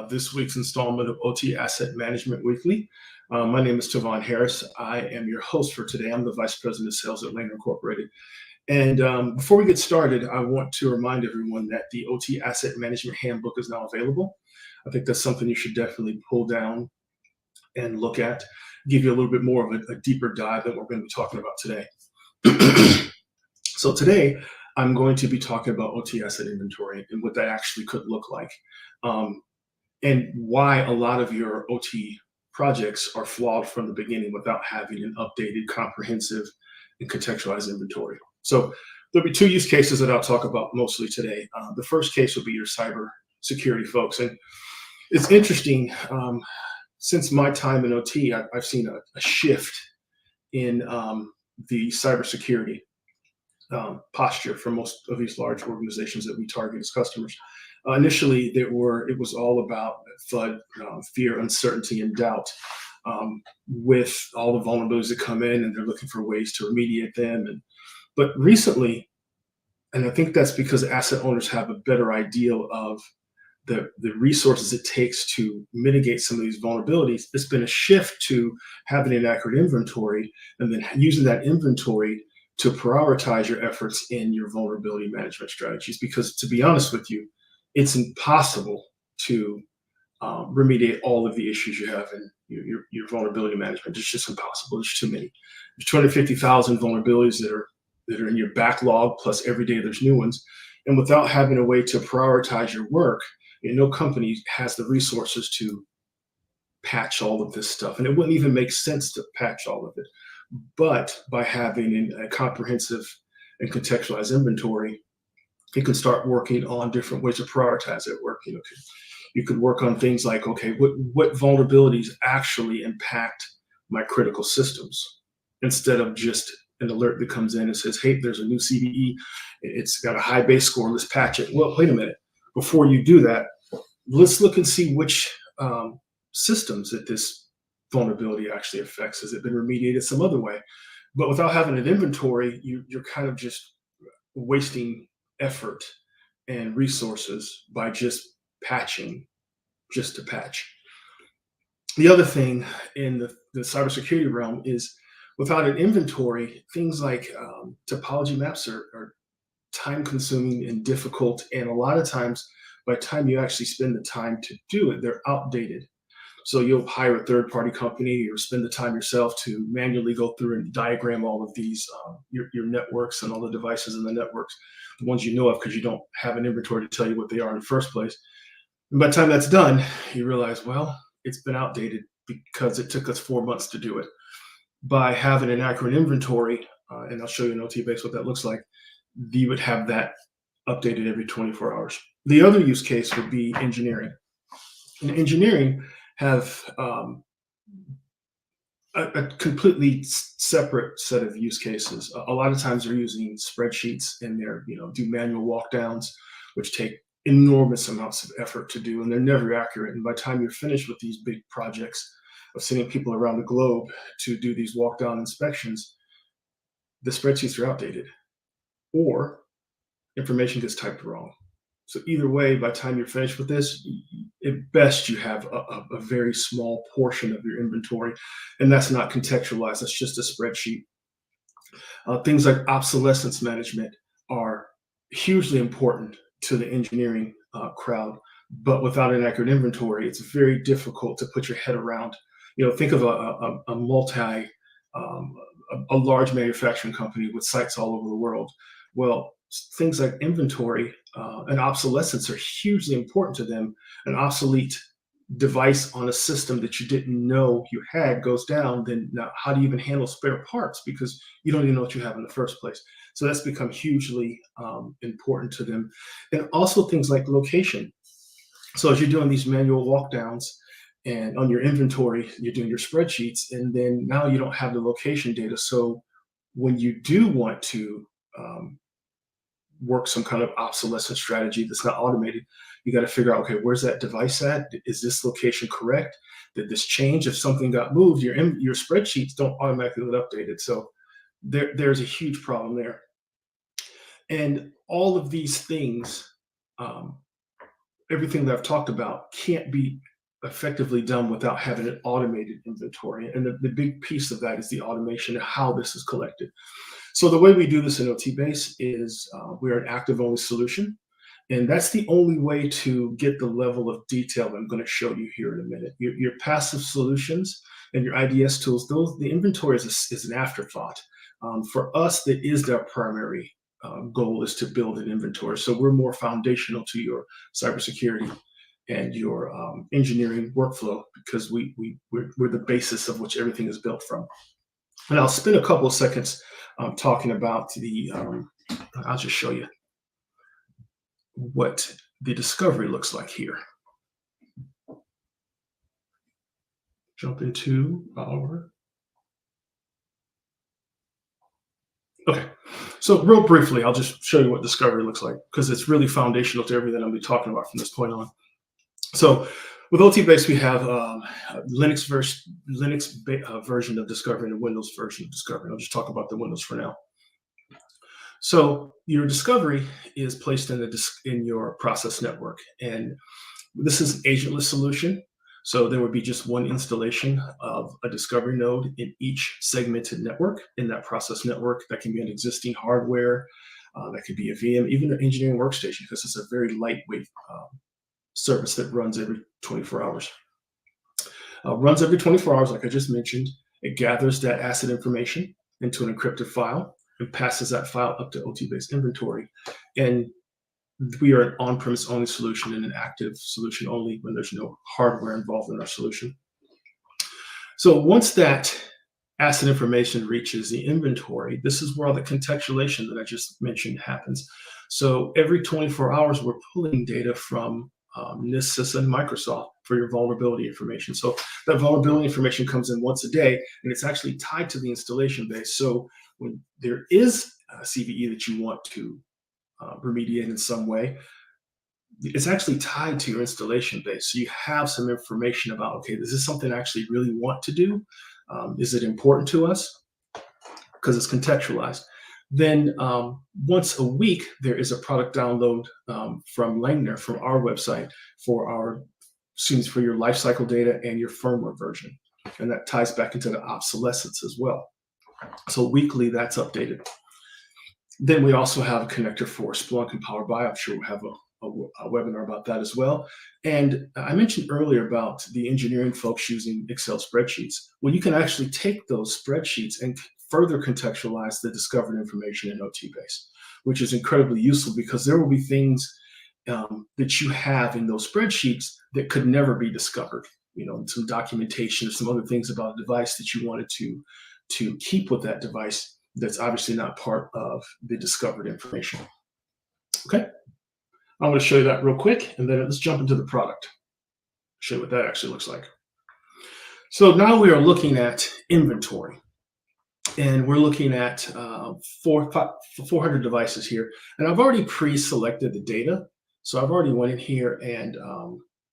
this week's installment of OT Asset Management Weekly. My name is Tavon Harris. I am your host for today. I'm the Vice President of Sales at Laner Incorporated. And before we get started, I want to remind everyone that the OT Asset Management Handbook is now available. I think that's something you should definitely pull down and look at, give you a little bit more of a deeper dive that we're going to be talking about today. So today, I'm going to be talking about OT asset inventory and what that actually could look like, and why a lot of your OT projects are flawed from the beginning without having an updated, comprehensive, and contextualized inventory. So there'll be two use cases that I'll talk about mostly today. The first case will be your cyber security folks. And it's interesting, since my time in OT, I've seen a shift in the cybersecurity posture for most of these large organizations that we target as customers. Initially, it was all about FUD, fear, uncertainty, and doubt, with all the vulnerabilities that come in, and they're looking for ways to remediate them. But recently, and I think that's because asset owners have a better idea of the resources it takes to mitigate some of these vulnerabilities, there's been a shift to having an accurate inventory and then using that inventory to prioritize your efforts in your vulnerability management strategies. Because to be honest with you, it's impossible to remediate all of the issues you have in your vulnerability management. It's just impossible. There's too many. There's 250,000 vulnerabilities that are in your backlog, plus every day there's new ones. And without having a way to prioritize your work, no company has the resources to patch all of this stuff. And it wouldn't even make sense to patch all of it. But by having a comprehensive and contextualized inventory, you can start working on different ways to prioritize that work. You could work on things like, okay, what vulnerabilities actually impact my critical systems, instead of just an alert that comes in and says, hey, there's a new CVE, it's got a high base score, let's patch it. Well, wait a minute. Before you do that, let's look and see which systems that this vulnerability actually affects. Has it been remediated some other way? But without having an inventory, you're kind of just wasting effort and resources by just patching, just to patch. The other thing in the cybersecurity realm is, without an inventory, things like topology maps are time-consuming and difficult, and a lot of times, by the time you actually spend the time to do it, they're outdated. So you'll hire a third-party company or spend the time yourself to manually go through and diagram all of these, your networks and all the devices in the networks, the ones you know of, because you don't have an inventory to tell you what they are in the first place. And by the time that's done, you realize, well, it's been outdated because it took us 4 months to do it. By having an accurate inventory, and I'll show you in OTbase what that looks like, you would have that updated every 24 hours. The other use case would be engineering. And engineering have a completely separate set of use cases. A lot of times they're using spreadsheets in there, do manual walkdowns, which take enormous amounts of effort to do, and they're never accurate. And by the time you're finished with these big projects of sending people around the globe to do these walk-down inspections, the spreadsheets are outdated, or information gets typed wrong. So either way, by the time you're finished with this, at best you have a very small portion of your inventory, and that's not contextualized. That's just a spreadsheet. Things like obsolescence management are hugely important to the engineering crowd, but without an accurate inventory, it's very difficult to put your head around. Think of a large manufacturing company with sites all over the world. Well, things like inventory and obsolescence are hugely important to them. An obsolete device on a system that you didn't know you had goes down, then now how do you even handle spare parts? Because you don't even know what you have in the first place. So that's become hugely important to them. And also things like location. So as you're doing these manual walkdowns, and on your inventory, you're doing your spreadsheets, and then now you don't have the location data. So when you do want to work some kind of obsolescence strategy that's not automated, you got to figure out, okay, where's that device at? Is this location correct? Did this change? If something got moved, your spreadsheets don't automatically get updated. So there's a huge problem there. And all of these things everything that I've talked about can't be effectively done without having an automated inventory. And the big piece of that is the automation of how this is collected. So the way we do this in OTbase is we're an active-only solution. And that's the only way to get the level of detail that I'm going to show you here in a minute. Your passive solutions and your IDS tools, the inventory is an afterthought. For us, that is their primary goal, is to build an inventory. So we're more foundational to your cybersecurity and your engineering workflow, because we're the basis of which everything is built from. And I'll spend a couple of seconds talking about I'll just show you what the discovery looks like here. Jump into our, okay. So real briefly, I'll just show you what discovery looks like, because it's really foundational to everything I'll be talking about from this point on. So with OTbase, we have a Linux version of discovery and a Windows version of discovery. I'll just talk about the Windows for now. So your discovery is placed in your process network, and this is an agentless solution. So there would be just one installation of a discovery node in each segmented network in that process network. That can be an existing hardware, that could be a VM, even an engineering workstation, because it's a very lightweight service that runs every 24 hours. Runs every 24 hours, like I just mentioned. It gathers that asset information into an encrypted file and passes that file up to OTbase Inventory. And we are an on-premise only solution and an active solution only when there's no hardware involved in our solution. So once that asset information reaches the inventory, this is where all the contextualization that I just mentioned happens. So every 24 hours, we're pulling data from NIST, CISA, and Microsoft for your vulnerability information. So that vulnerability information comes in once a day, and it's actually tied to the installation base. So when there is a CVE that you want to remediate in some way, it's actually tied to your installation base. So you have some information about, okay, is this something I actually really want to do? Is it important to us? Because it's contextualized. Then once a week, there is a product download from Langner, from our website, for your lifecycle data and your firmware version. And that ties back into the obsolescence as well. So weekly, that's updated. Then we also have a connector for Splunk and Power BI. I'm sure we'll have a webinar about that as well. And I mentioned earlier about the engineering folks using Excel spreadsheets. Well, you can actually take those spreadsheets and further contextualize the discovered information in OTbase, which is incredibly useful, because there will be things that you have in those spreadsheets that could never be discovered. Some documentation or some other things about a device that you wanted to keep with that device that's obviously not part of the discovered information. Okay, I'm going to show you that real quick, and then let's jump into the product. Show you what that actually looks like. So now we are looking at inventory, and we're looking at 400 devices here, and I've already pre-selected the data. So I've already went in here and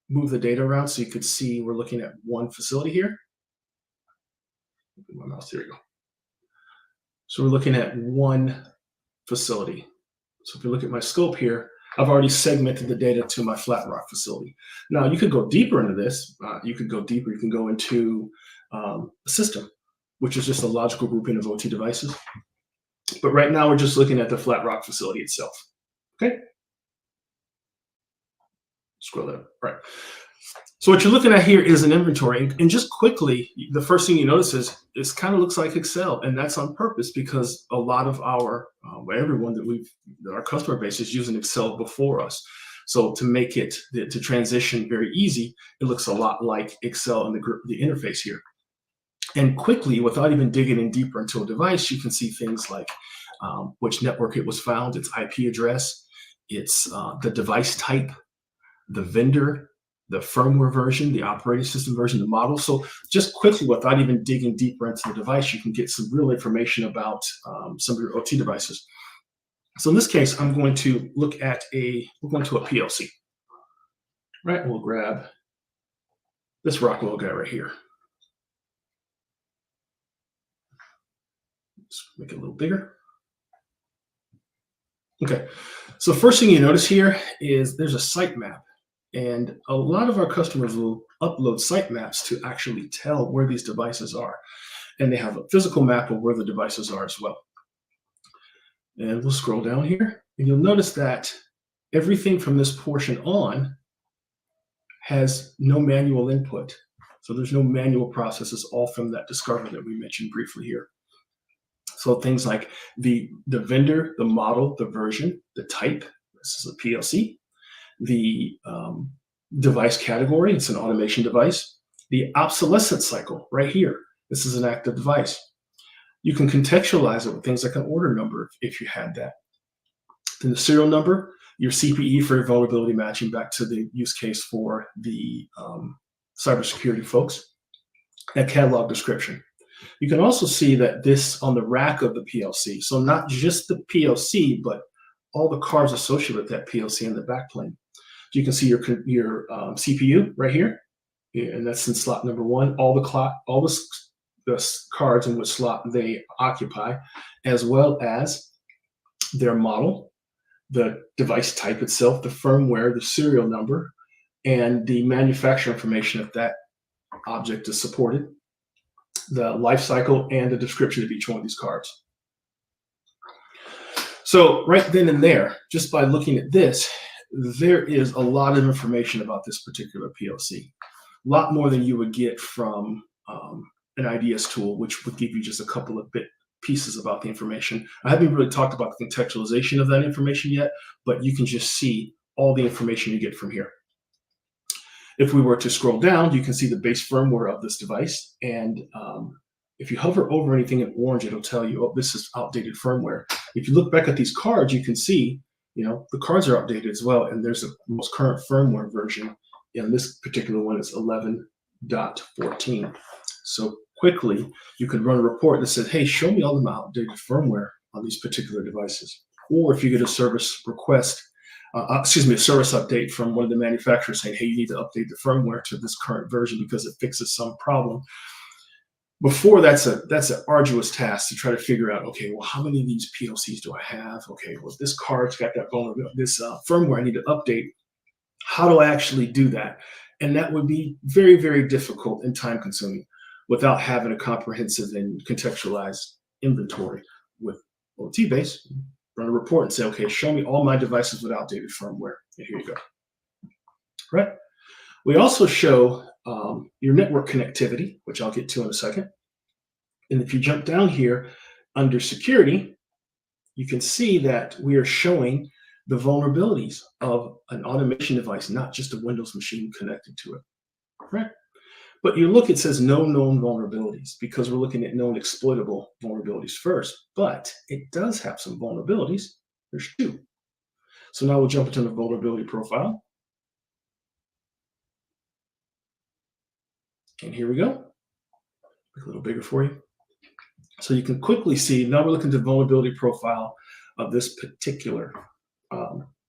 moved the data around, so you could see we're looking at one facility here. My mouse, there we go. So we're looking at one facility. So if you look at my scope here, I've already segmented the data to my Flat Rock facility. Now you could go deeper into this. You could go deeper. You can go into a system, which is just a logical grouping of OT devices. But right now we're just looking at the Flat Rock facility itself. Okay. Scroll that up. All right. So what you're looking at here is an inventory, and just quickly, the first thing you notice is it kind of looks like Excel, and that's on purpose, because a lot of everyone that our customer base is using Excel before us. So to make it to transition very easy, it looks a lot like Excel in the interface here. And quickly, without even digging in deeper into a device, you can see things like which network it was found, its IP address, its the device type, the vendor, the firmware version, the operating system version, the model. So just quickly, without even digging deeper into the device, you can get some real information about some of your OT devices. So in this case, I'm going to look at we're going to a PLC. Right, we'll grab this Rockwell guy right here. Let's make it a little bigger. Okay, so first thing you notice here is there's a site map. And a lot of our customers will upload sitemaps to actually tell where these devices are. And they have a physical map of where the devices are as well. And we'll scroll down here, and you'll notice that everything from this portion on has no manual input. So there's no manual processes, all from that discovery that we mentioned briefly here. So things like the vendor, the model, the version, the type, this is a PLC, the device category, it's an automation device, the obsolescence cycle right here, this is an active device. You can contextualize it with things like an order number if you had that. Then the serial number, your CPE for your vulnerability matching, back to the use case for the cybersecurity folks, and catalog description. You can also see that this on the rack of the PLC, so not just the PLC, but all the cards associated with that PLC in the backplane. So you can see your CPU right here, and that's in slot number 1. All the cards in which slot they occupy, as well as their model, the device type itself, the firmware, the serial number, and the manufacturer information if that object is supported, the life cycle, and the description of each one of these cards. So right then and there, just by looking at this, there is a lot of information about this particular PLC. A lot more than you would get from an IDS tool, which would give you just a couple of pieces about the information. I haven't really talked about the contextualization of that information yet, but you can just see all the information you get from here. If we were to scroll down, you can see the base firmware of this device. And if you hover over anything in orange, it'll tell you, oh, this is outdated firmware. If you look back at these cards, you can see, the cards are updated as well. And there's a most current firmware version. And this particular one is 11.14. So quickly, you can run a report that says, hey, show me all the outdated firmware on these particular devices. Or if you get a service request, a service update from one of the manufacturers saying, hey, you need to update the firmware to this current version because it fixes some problem. Before, that's an arduous task to try to figure out, okay, well, how many of these PLCs do I have? Okay, well, this card's got that vulnerability, this firmware I need to update. How do I actually do that? And that would be very, very difficult and time consuming without having a comprehensive and contextualized inventory. With OTbase, run a report and say, okay, show me all my devices with outdated firmware. And here you go. Right? We also show your network connectivity, which I'll get to in a second. And if you jump down here under security, you can see that we are showing the vulnerabilities of an automation device, not just a Windows machine connected to it. Right? But you look, it says no known vulnerabilities because we're looking at known exploitable vulnerabilities first, but it does have some vulnerabilities. There's 2. So now we'll jump into the vulnerability profile. And here we go. Make it a little bigger for you. So you can quickly see, now we're looking at the vulnerability profile of this particular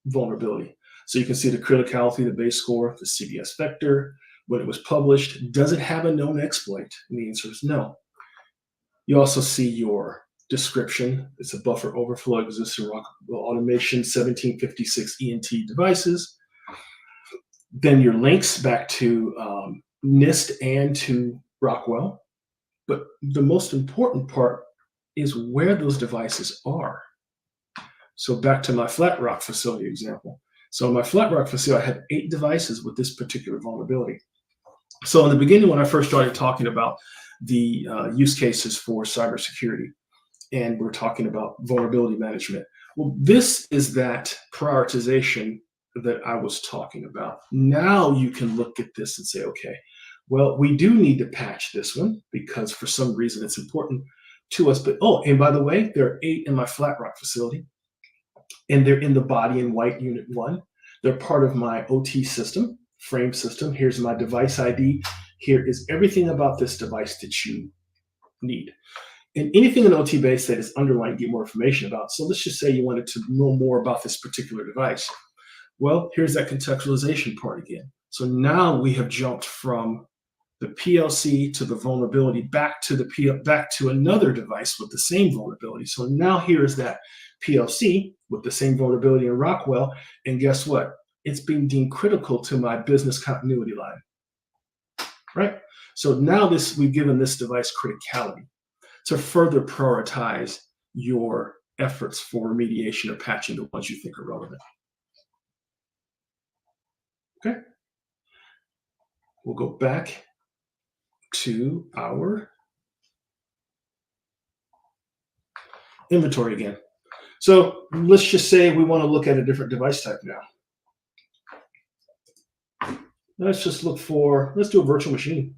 vulnerability. So you can see the criticality, the base score, the CVS vector, when it was published. Does it have a known exploit? And the answer is no. You also see your description. It's a buffer overflow exists in Rockwell Automation 1756 ENT devices. Then your links back to NIST and to Rockwell. But the most important part is where those devices are. So back to my Flat Rock facility example. So in my Flat Rock facility, I had 8 devices with this particular vulnerability. So in the beginning, when I first started talking about the use cases for cybersecurity, and we're talking about vulnerability management, well, this is that prioritization that I was talking about. Now you can look at this and say, okay, well, we do need to patch this one because for some reason it's important to us. But, oh, and by the way, there are 8 in my Flat Rock facility, and they're in the body in white unit 1. They're part of my OT system, frame system. Here's my device ID. Here is everything about this device that you need. And anything in OTbase that is underlined, get more information about. So let's just say you wanted to know more about this particular device. Well, here's that contextualization part again. So now we have jumped from the PLC to the vulnerability back to another device with the same vulnerability. So now here is that PLC with the same vulnerability in Rockwell. And guess what? it's being deemed critical to my business continuity line, right? So now we've given this device criticality to further prioritize your efforts for remediation or patching the ones you think are relevant. Okay. We'll go back to our inventory again. So let's just say we want to look at a different device type now. Let's do a virtual machine.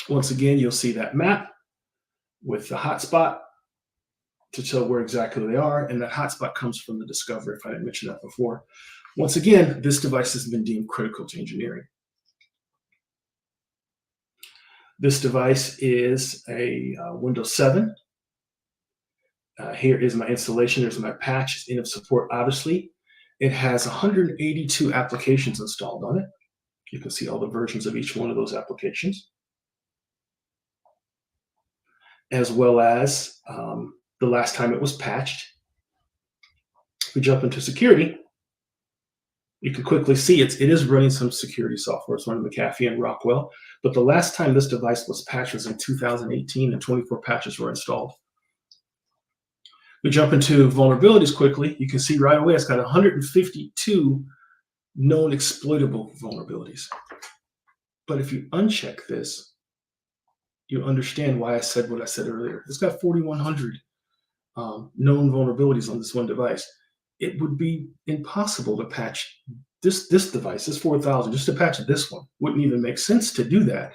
Once again, you'll see that map with the hotspot to tell where exactly they are. And that hotspot comes from the discovery, if I didn't mention that before. Once again, this device has been deemed critical to engineering. This device is a Windows 7. Here is my installation. There's my patch. It's end of support, obviously. It has 182 applications installed on it. You can see all the versions of each one of those applications, as well as the last time it was patched. If we jump into security, you can quickly see it is running some security software. It's running McAfee and Rockwell. But the last time this device was patched was in 2018, and 24 patches were installed. We jump into vulnerabilities quickly. You can see right away it's got 152 known exploitable vulnerabilities. But if you uncheck this, you understand why I said what I said earlier. It's got 4,100 known vulnerabilities on this one device. It would be impossible to patch this device, this 4,000, just to patch this one. Wouldn't even make sense to do that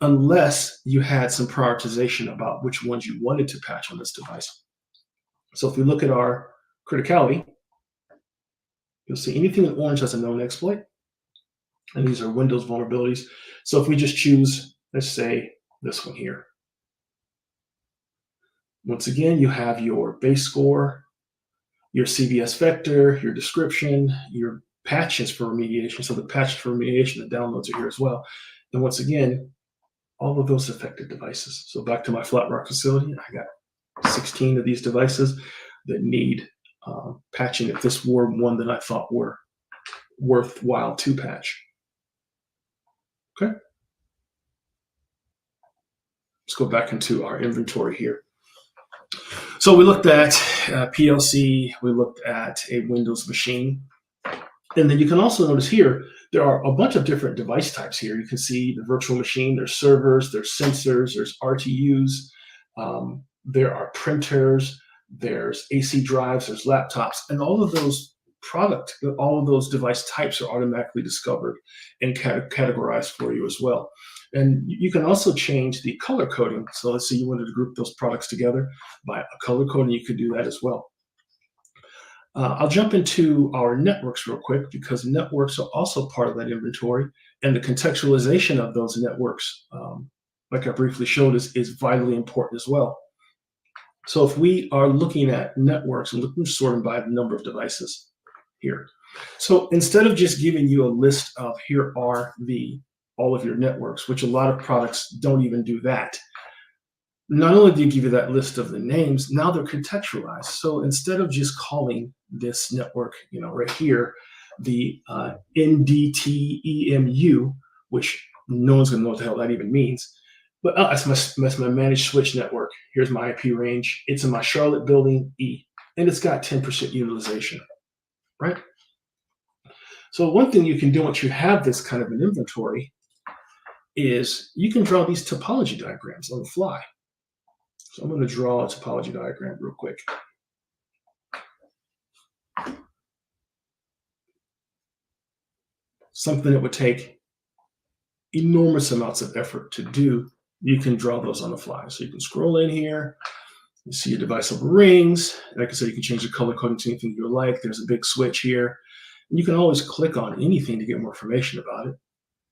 unless you had some prioritization about which ones you wanted to patch on this device. So if we look at our criticality, you'll see anything in orange has a known exploit. And these are Windows vulnerabilities. So if we just choose, let's say, this one here. Once again, you have your base score, your CVS vector, your description, your patches for remediation. So the patches for remediation, the downloads are here as well. And once again, all of those affected devices. So back to my Flat Rock facility, I got 16 of these devices that need patching if this were one that I thought were worthwhile to patch. Okay. Let's go back into our inventory here. So we looked at PLC, we looked at a Windows machine. And then you can also notice here, there are a bunch of different device types here. You can see the virtual machine, there's servers, there's sensors, there's RTUs, there are printers, there's AC drives, there's laptops, and all of those device types are automatically discovered and categorized for you as well. And you can also change the color coding. So let's say you wanted to group those products together by a color coding, you could do that as well. I'll jump into our networks real quick because networks are also part of that inventory, and the contextualization of those networks, like I briefly showed, is vitally important as well. So if we are looking at networks and looking sort them by the number of devices here. So instead of just giving you a list of here are all of your networks, which a lot of products don't even do that. Not only do you give you that list of the names, now they're contextualized. So instead of just calling this network, right here, the NDTEMU, which no one's gonna know what the hell that even means, but that's my managed switch network. Here's my IP range. It's in my Charlotte building E, and it's got 10% utilization, right? So one thing you can do once you have this kind of an inventory is you can draw these topology diagrams on the fly. So I'm going to draw a topology diagram real quick. Something that would take enormous amounts of effort to do, you can draw those on the fly. So you can scroll in here, you see your device over rings. Like I said, you can change the color coding to anything you like. There's a big switch here. And you can always click on anything to get more information about it.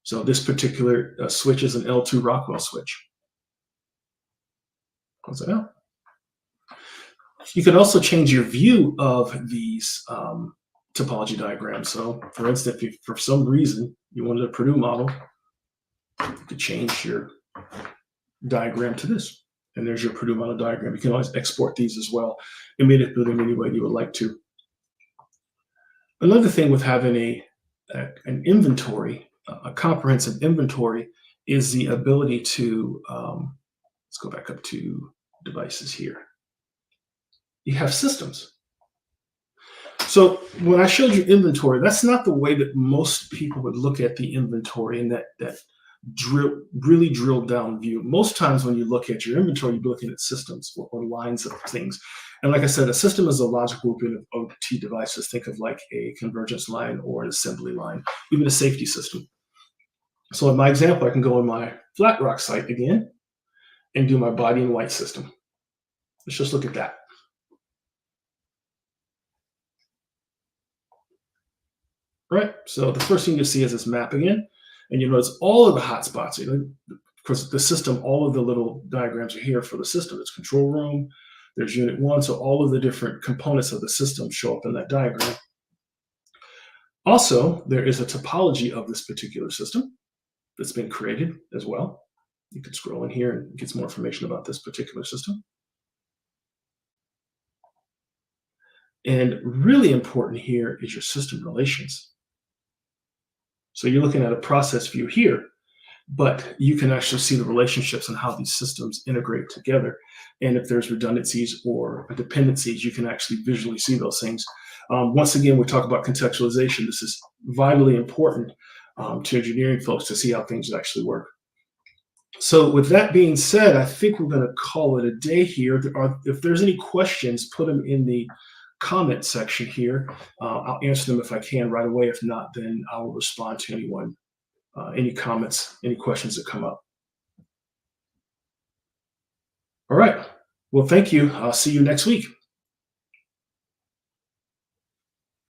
So this particular switch is an L2 Rockwell switch. Close it out. You can also change your view of these topology diagrams. So for instance, if for some reason you wanted a Purdue model, you could change your diagram to this. And there's your Purdue model diagram. You can always export these as well and manipulate them any way you would like to. Another thing with having an inventory, a comprehensive inventory, is the ability to, let's go back up to devices here. You have systems. So when I showed you inventory, that's not the way that most people would look at the inventory in that really drilled down view. Most times when you look at your inventory, you're looking at systems or lines of things. And like I said, a system is a logical grouping of OT devices. Think of like a convergence line or an assembly line, even a safety system. So in my example, I can go on my Flatrock site again and do my body in white system. Let's just look at that. Right, so the first thing you see is this map again, and you notice all of the hotspots. Of course, the system, all of the little diagrams are here for the system. There's control room, there's unit 1, so all of the different components of the system show up in that diagram. Also, there is a topology of this particular system that's been created as well. You can scroll in here and get some more information about this particular system. And really important here is your system relations. So you're looking at a process view here, but you can actually see the relationships and how these systems integrate together. And if there's redundancies or dependencies, you can actually visually see those things. Once again, we talk about contextualization. This is vitally important to engineering folks to see how things actually work. So with that being said, I think we're going to call it a day here. If there's any questions, put them in the comment section here. I'll answer them if I can right away. If not, then I will respond to anyone, any comments, any questions that come up. All right. Well, thank you. I'll see you next week.